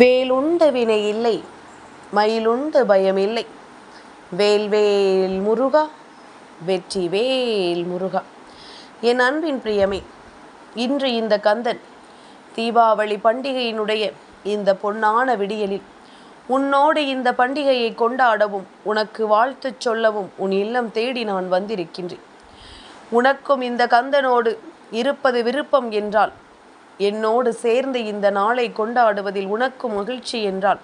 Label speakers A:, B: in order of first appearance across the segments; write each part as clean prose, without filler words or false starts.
A: வேலுண்டு வினை இல்லை, மயிலுண்டு பயமில்லை. வேல்வேல் முருகா, வெற்றி வேல் முருகா. என் அன்பின் பிரியமே, இன்று இந்த கந்தன் தீபாவளி பண்டிகையினுடைய இந்த பொன்னான விடியலில் உன்னோடு இந்த பண்டிகையை கொண்டாடவும் உனக்கு வாழ்த்து சொல்லவும் உன் இல்லம் தேடி நான் வந்திருக்கின்றேன். உனக்கும் இந்த கந்தனோடு இருப்பது விருப்பம் என்றால், என்னோடு சேர்ந்து இந்த நாளை கொண்டாடுவதில் உனக்கும் மகிழ்ச்சி என்றால்,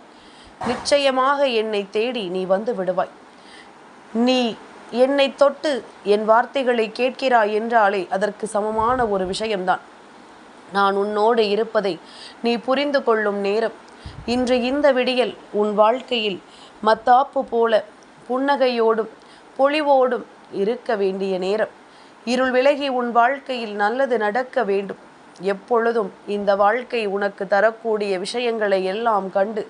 A: நிச்சயமாக என்னை தேடி நீ வந்து விடுவாய். நீ என்னை தொட்டு என் வார்த்தைகளை கேட்கிறாய் என்றாலே அதற்கு சமமான ஒரு விஷயம்தான். நான் உன்னோடு இருப்பதை நீ புரிந்து கொள்ளும் நேரம் இன்று இந்த விடியல் உன் வாழ்க்கையில் மத்தாப்பு போல புன்னகையோடும் பொலிவோடும் இருக்க வேண்டிய நேரம். இருள் விலகி உன் வாழ்க்கையில் நல்லது நடக்க வேண்டும். எப்பொழுதும் இந்த வாழ்க்கை உனக்கு தரக்கூடிய விஷயங்களை எல்லாம் கண்டு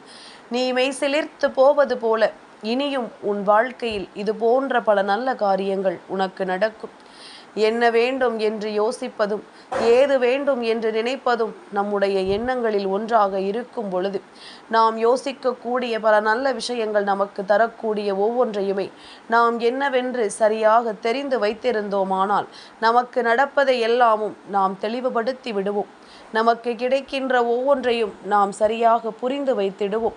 A: நீ மெய்சிலிர்த்து போவது போல இனியும் உன் வாழ்க்கையில் இது போன்ற பல நல்ல காரியங்கள் உனக்கு நடக்கும். என்ன வேண்டும் என்று யோசிப்பதும் ஏது வேண்டும் என்று நினைப்பதும் நம்முடைய எண்ணங்களில் ஒன்றாக இருக்கும் பொழுது நாம் யோசிக்கக்கூடிய பல நல்ல விஷயங்கள் நமக்கு தரக்கூடிய ஒவ்வொன்றையுமே நாம் என்னவென்று சரியாக தெரிந்து வைத்திருந்தோமானால் நமக்கு நடப்பதை எல்லாமும் நாம் தெளிவுபடுத்தி விடுவோம். நமக்கு கிடைக்கின்ற ஒவ்வொன்றையும் நாம் சரியாக புரிந்து வைத்திடுவோம்.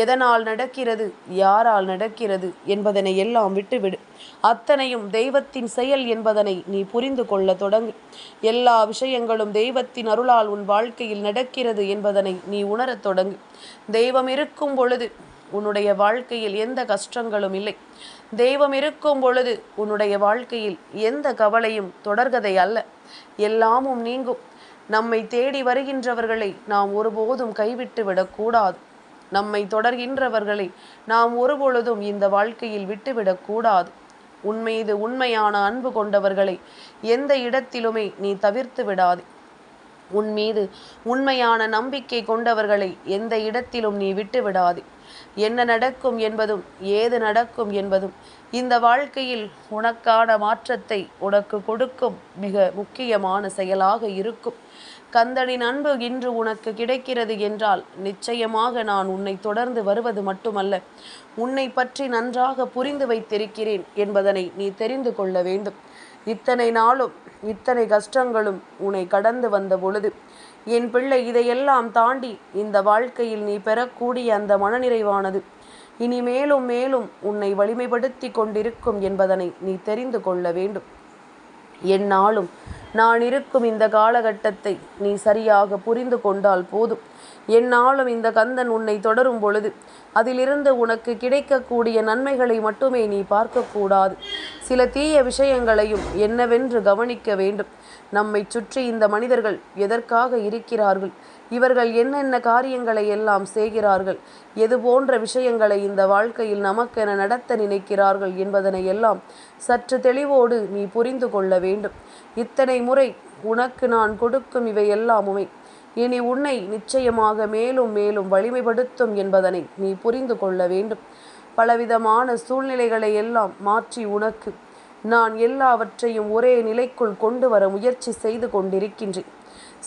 A: எதனால் நடக்கிறது, யாரால் நடக்கிறது என்பதனை எல்லாம் விட்டுவிடு. அத்தனையும் தெய்வத்தின் செயல் என்பதனை நீ புரிந்து கொள்ள தொடங்கு. எல்லா விஷயங்களும் தெய்வத்தின் அருளால் உன் வாழ்க்கையில் நடக்கிறது என்பதனை நீ உணரத் தொடங்கு. தெய்வம் இருக்கும் பொழுது உன்னுடைய வாழ்க்கையில் எந்த கஷ்டங்களும் இல்லை. தெய்வம் இருக்கும் பொழுது உன்னுடைய வாழ்க்கையில் எந்த கவலையும் தொடர்கதை அல்ல, எல்லாமும் நீங்கும். நம்மை தேடி வருகின்றவர்களை நாம் ஒருபோதும் கைவிட்டு விடக்கூடாது. நம்மை தொடர்கின்றவர்களை நாம் ஒருபொழுதும் இந்த வாழ்க்கையில் விட்டுவிடக்கூடாது. உன்மீது உண்மையான அன்பு கொண்டவர்களை எந்த இடத்திலுமே நீ தவிர்த்து விடாதே. உன்மீது உண்மையான நம்பிக்கை கொண்டவர்களை எந்த இடத்திலும் நீ விட்டு விடாதே. என்ன நடக்கும் என்பதும் ஏது நடக்கும் என்பதும் இந்த வாழ்க்கையில் உனக்கான மாற்றத்தை உனக்கு கொடுக்கும் மிக முக்கியமான செயலாக இருக்கும். கந்தனின் அன்பு இன்று உனக்கு கிடைக்கிறது என்றால் நிச்சயமாக நான் உன்னை தொடர்ந்து வருவது மட்டுமல்ல, உன்னை பற்றி நன்றாக புரிந்து வைத்திருக்கிறேன் என்பதனை நீ தெரிந்து கொள்ள வேண்டும். இத்தனை நாளும் இத்தனை கஷ்டங்களும் உன்னை கடந்து வந்த பொழுது என் பிள்ளை இதையெல்லாம் தாண்டி இந்த வாழ்க்கையில் நீ பெறக்கூடிய அந்த மனநிறைவானது இனி மேலும் மேலும் உன்னை வலிமைப்படுத்தி கொண்டிருக்கும் என்பதனை நீ தெரிந்து கொள்ள வேண்டும். என்னாலும் நான் இருக்கும் இந்த காலகட்டத்தை நீ சரியாக புரிந்து கொண்டால் போதும். என்னாலும் இந்த கந்தன் உன்னை தொடரும் பொழுது அதிலிருந்து உனக்கு கிடைக்கக்கூடிய நன்மைகளை மட்டுமே நீ பார்க்கக்கூடாது. சில தீய விஷயங்களையும் என்னவென்று கவனிக்க வேண்டும். நம்மை சுற்றி இந்த மனிதர்கள் எதற்காக இருக்கிறார்கள், இவர்கள் என்னென்ன காரியங்களை எல்லாம் செய்கிறார்கள், எது போன்ற விஷயங்களை இந்த வாழ்க்கையில் நமக்கென நடத்த நினைக்கிறார்கள் என்பதனை எல்லாம் சற்று தெளிவோடு நீ புரிந்து கொள்ள வேண்டும். இத்தனை முறை உனக்கு நான் கொடுக்கும் இவை எல்லாமுமே இனி உன்னை நிச்சயமாக மேலும் மேலும் வலிமைப்படுத்தும் என்பதனை நீ புரிந்து கொள்ள வேண்டும். பலவிதமான சூழ்நிலைகளை எல்லாம் மாற்றி உனக்கு நான் எல்லாவற்றையும் ஒரே நிலைக்குள் கொண்டு வர முயற்சி செய்து கொண்டிருக்கின்றேன்.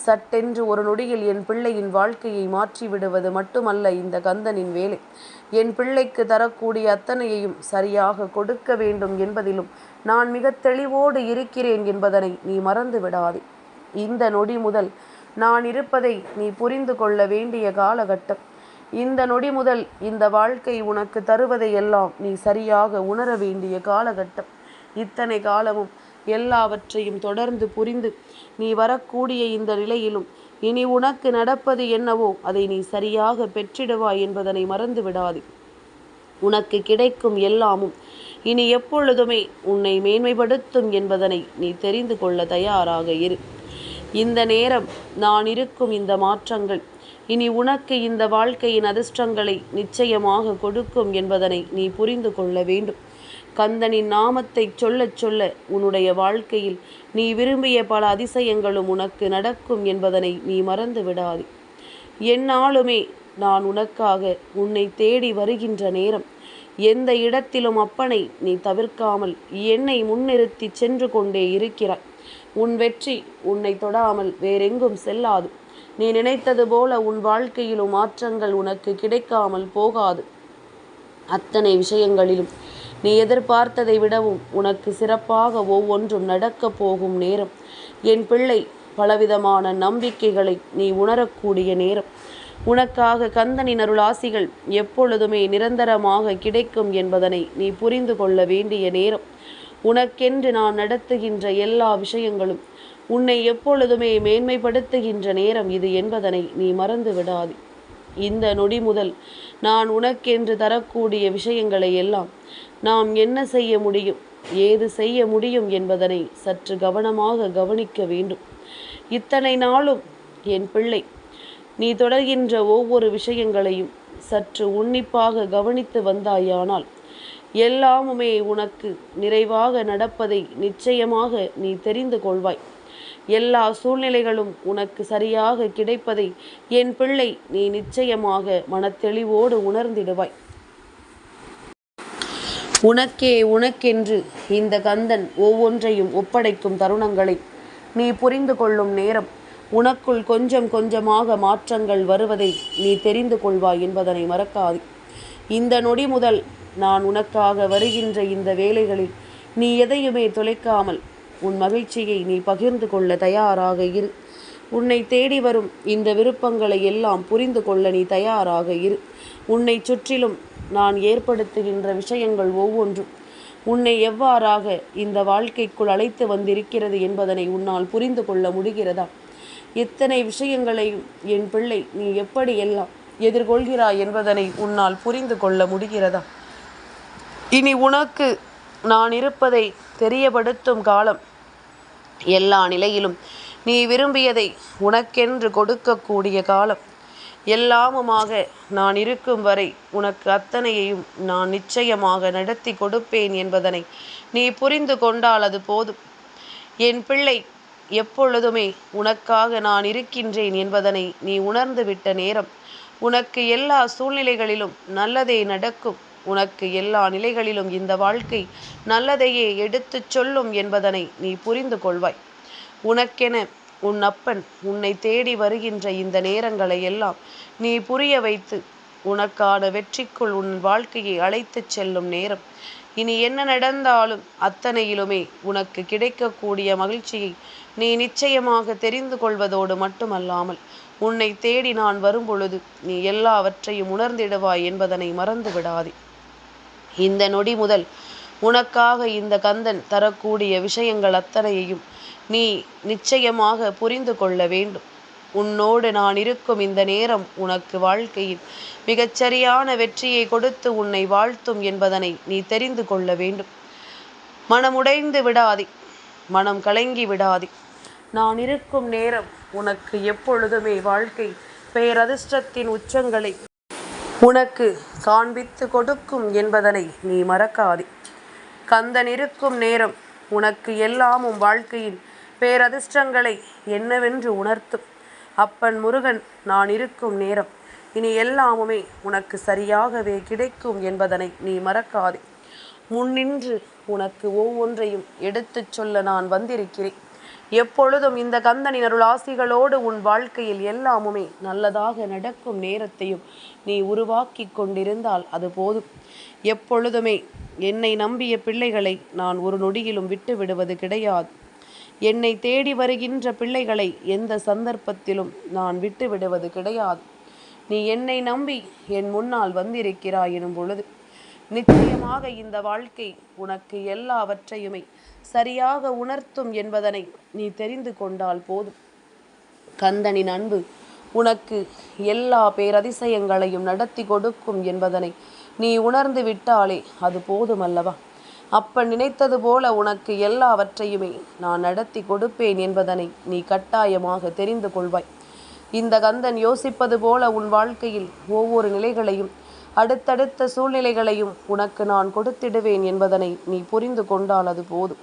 A: சட்டென்று ஒரு நொடியில் என் பிள்ளையின் வாழ்க்கையை மாற்றிவிடுவது மட்டுமல்ல இந்த கந்தனின் வேலை. என் பிள்ளைக்கு தரக்கூடிய அத்தனையையும் சரியாக கொடுக்க வேண்டும் என்பதிலும் நான் மிக தெளிவோடு இருக்கிறேன் என்பதனை நீ மறந்து விடாதே. இந்த நொடி முதல் நான் இருப்பதை நீ புரிந்து கொள்ள வேண்டிய காலகட்டம். இந்த நொடி முதல் இந்த வாழ்க்கை உனக்கு தருவதை எல்லாம் நீ சரியாக உணர வேண்டிய காலகட்டம். இத்தனை காலமும் எல்லாவற்றையும் தொடர்ந்து புரிந்து நீ வரக்கூடிய இந்த நிலையிலும் இனி உனக்கு நடப்பது என்னவோ அதை நீ சரியாக பெற்றிடுவாய் என்பதனை மறந்து விடாதே. உனக்கு கிடைக்கும் எல்லாமும் இனி எப்பொழுதுமே உன்னை மேன்மைப்படுத்தும் என்பதனை நீ தெரிந்து கொள்ள தயாராக இரு. இந்த நேரம் நான் இருக்கும் இந்த மாற்றங்கள் இனி உனக்கு இந்த வாழ்க்கையின் அதிர்ஷ்டங்களை நிச்சயமாக கொடுக்கும் என்பதனை நீ புரிந்து கொள்ள வேண்டும். கந்தனின் நாமத்தை சொல்ல சொல்ல உன்னுடைய வாழ்க்கையில் நீ விரும்பிய பல அதிசயங்களும் உனக்கு நடக்கும் என்பதனை நீ மறந்து விடாதே. என்னாலுமே நான் உனக்காக உன்னை தேடி வருகின்ற நேரம் எந்த இடத்திலும் அப்பனை நீ தவிர்க்காமல் என்னை முன்னிறுத்தி சென்று கொண்டே இருக்கிறாய். உன் வெற்றி உன்னை தொடாமல் வேறெங்கும் செல்லாது. நீ நினைத்தது போல உன் வாழ்க்கையிலும் மாற்றங்கள் உனக்கு கிடைக்காமல் போகாது. அத்தனை விஷயங்களிலும் நீ எதிர்பார்த்ததை விடவும் உனக்கு சிறப்பாக ஒவ்வொன்றும் நடக்கப் போகும் நேரம். என் பிள்ளை, பலவிதமான நம்பிக்கைகளை நீ உணரக்கூடிய நேரம். உனக்காக கந்தனின் அருளாசிகள் எப்பொழுதுமே நிரந்தரமாக கிடைக்கும் என்பதனை நீ புரிந்து கொள்ள வேண்டிய நேரம். உனக்கென்று நான் நடத்துகின்ற எல்லா விஷயங்களும் உன்னை எப்பொழுதுமே மேன்மைப்படுத்துகின்ற நேரம் இது என்பதனை நீ மறந்து விடாதே. இந்த நொடி முதல் நான் உனக்கென்று தரக்கூடிய விஷயங்களை எல்லாம் நாம் என்ன செய்ய முடியும், ஏது செய்ய முடியும் என்பதனை சற்று கவனமாக கவனிக்க வேண்டும். இத்தனை நாளும் என் பிள்ளை, நீ தொடர்கின்ற ஒவ்வொரு விஷயங்களையும் சற்று உன்னிப்பாக கவனித்து வந்தாயானால் எல்லாமுமே உனக்கு நிறைவாக நடப்பதை நிச்சயமாக நீ தெரிந்து கொள்வாய். எல்லா சூழ்நிலைகளும் உனக்கு சரியாக கிடைப்பதை என் பிள்ளை நீ நிச்சயமாக மனத்தெளிவோடு உணர்ந்திடுவாய். உனக்கென்று இந்த கந்தன் ஒவ்வொன்றையும் ஒப்படைக்கும் தருணங்களை நீ புரிந்து கொள்ளும் நேரம். உனக்குள் கொஞ்சம் கொஞ்சமாக மாற்றங்கள் வருவதை நீ தெரிந்து கொள்வாய் என்பதனை மறக்காது. இந்த நொடி முதல் நான் உனக்காக வருகின்ற இந்த வேளைகளில் நீ எதையுமே தொலைக்காமல் உன் மகிழ்ச்சியை நீ பகிர்ந்து கொள்ள தயாராக இரு. உன்னை தேடி வரும் இந்த விருப்பங்களை எல்லாம் புரிந்து கொள்ள நீ தயாராக இரு. உன்னை சுற்றிலும் நான் ஏற்படுத்துகின்ற விஷயங்கள் ஒவ்வொன்றும் உன்னை எவ்வாறாக இந்த வாழ்க்கைக்குள் அழைத்து வந்திருக்கிறது என்பதனை உன்னால் புரிந்து கொள்ள முடிகிறதா? எத்தனை விஷயங்களையும் என் பிள்ளை நீ எப்படியெல்லாம் எதிர்கொள்கிறாய் என்பதனை உன்னால் புரிந்து கொள்ள முடிகிறதா? இனி உனக்கு நான் இருப்பதை தெரியப்படுத்தும் காலம். எல்லா நிலையிலும் நீ விரும்பியதை உனக்கென்று கொடுக்கக்கூடிய காலம். எல்லாமுமாக நான் இருக்கும் வரை உனக்கு அத்தனையையும் நான் நிச்சயமாக நடத்தி கொடுப்பேன் என்பதனை நீ புரிந்து கொண்டால் அது போதும். என் பிள்ளை, எப்பொழுதுமே உனக்காக நான் இருக்கின்றேன் என்பதனை நீ உணர்ந்து விட்ட நேரம். உனக்கு எல்லா சூழ்நிலைகளிலும் நல்லதே நடக்கும். உனக்கு எல்லா நிலைகளிலும் இந்த வாழ்க்கை நல்லதையே எடுத்துச் சொல்லும் என்பதனை நீ புரிந்து கொள்வாய். உனக்கென உன் அப்பன் உன்னை தேடி வருகின்ற இந்த நேரங்களை எல்லாம் நீ புரிய வைத்து உனக்கான வெற்றிக்குள் உன் வாழ்க்கையை அழைத்துச் செல்லும் நேரம். இனி என்ன நடந்தாலும் அத்தனையிலுமே உனக்கு கிடைக்கக்கூடிய மகிழ்ச்சியை நீ நிச்சயமாக தெரிந்து கொள்வதோடு மட்டுமல்லாமல் உன்னை தேடி நான் வரும்பொழுது நீ எல்லாவற்றையும் உணர்ந்திடுவாய் என்பதனை மறந்து விடாதே. இந்த நொடி முதல் உனக்காக இந்த கந்தன் தரக்கூடிய விஷயங்கள் அத்தனையையும் நீ நிச்சயமாக புரிந்து கொள்ள வேண்டும். உன்னோடு நான் இருக்கும் இந்த நேரம் உனக்கு வாழ்க்கையில் மிகச்சரியான வெற்றியை கொடுத்து உன்னை வாழ்த்தும் என்பதனை நீ தெரிந்து கொள்ள வேண்டும். மனமுடைந்து விடாதே, மனம் கலங்கி விடாதே. நான் இருக்கும் நேரம் உனக்கு எப்பொழுதுமே வாழ்க்கை பேரதிர்ஷ்டத்தின் உச்சங்களை உனக்கு காண்பித்து கொடுக்கும் என்பதனை நீ மறக்காதே. கந்தன் இருக்கும் நேரம் உனக்கு எல்லாமும் வாழ்க்கையின் பேரதிர்ஷ்டங்களை என்னவென்று உணர்த்தும். அப்பன் முருகன் நான் இருக்கும் நேரம் இனி எல்லாமுமே உனக்கு சரியாகவே கிடைக்கும் என்பதனை நீ மறக்காதே. முன்னின்று உனக்கு ஒவ்வொன்றையும் எடுத்துச் சொல்ல நான் வந்திருக்கிறேன். எப்பொழுதும் இந்த கந்தனின் அருளாசிகளோடு உன் வாழ்க்கையில் எல்லாமுமே நல்லதாக நடக்கும் நேரத்தையும் நீ உருவாக்கி கொண்டிருந்தால் அது போதும். எப்பொழுதுமே என்னை நம்பிய பிள்ளைகளை நான் ஒரு நொடியிலும் விட்டு விடுவது கிடையாது. என்னை தேடி வருகின்ற பிள்ளைகளை எந்த சந்தர்ப்பத்திலும் நான் விட்டு விடுவது கிடையாது. நீ என்னை நம்பி என் முன்னால் வந்திருக்கிறாய் எனும் பொழுது நிச்சயமாக இந்த வாழ்க்கை உனக்கு எல்லாவற்றையுமே சரியாக உணர்த்தும் என்பதனை நீ தெரிந்து கொண்டால் போதும். கந்தனின் அன்பு உனக்கு எல்லா பேரதிசயங்களையும் நடத்தி கொடுக்கும் என்பதனை நீ உணர்ந்து விட்டாலே அது போதுமல்லவா? அப்பன் நினைத்தது போல உனக்கு எல்லாவற்றையுமே நான் நடத்தி கொடுப்பேன் என்பதனை நீ கட்டாயமாக தெரிந்து கொள்வாய். இந்த கந்தன் யோசிப்பது போல உன் வாழ்க்கையில் ஒவ்வொரு நிலைகளையும் அடுத்தடுத்த சூழ்நிலைகளையும் உனக்கு நான் கொடுத்திடுவேன் என்பதனை நீ புரிந்து கொண்டால் அது போதும்.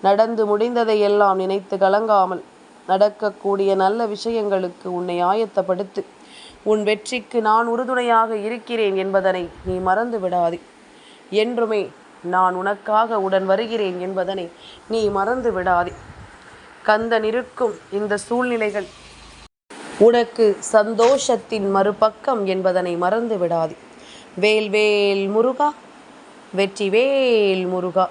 A: நடந்து முடிந்ததை எல்லாம் நினைத்து கலங்காமல் நடக்கக்கூடிய நல்ல விஷயங்களுக்கு உன்னை ஆயத்தப்படுத்து. உன் வெற்றிக்கு நான் உறுதுணையாக இருக்கிறேன் என்பதனை நீ மறந்து விடாதே. என்றுமே நான் உனக்காக உடன் வருகிறேன் என்பதனை நீ மறந்து விடாதே. கந்தன் இருக்கும் இந்த சூழ்நிலைகள் உனக்கு சந்தோஷத்தின் மறுபக்கம் என்பதனை மறந்து விடாதே. வேல் வேல் முருகா, வெற்றி வேல் முருகா.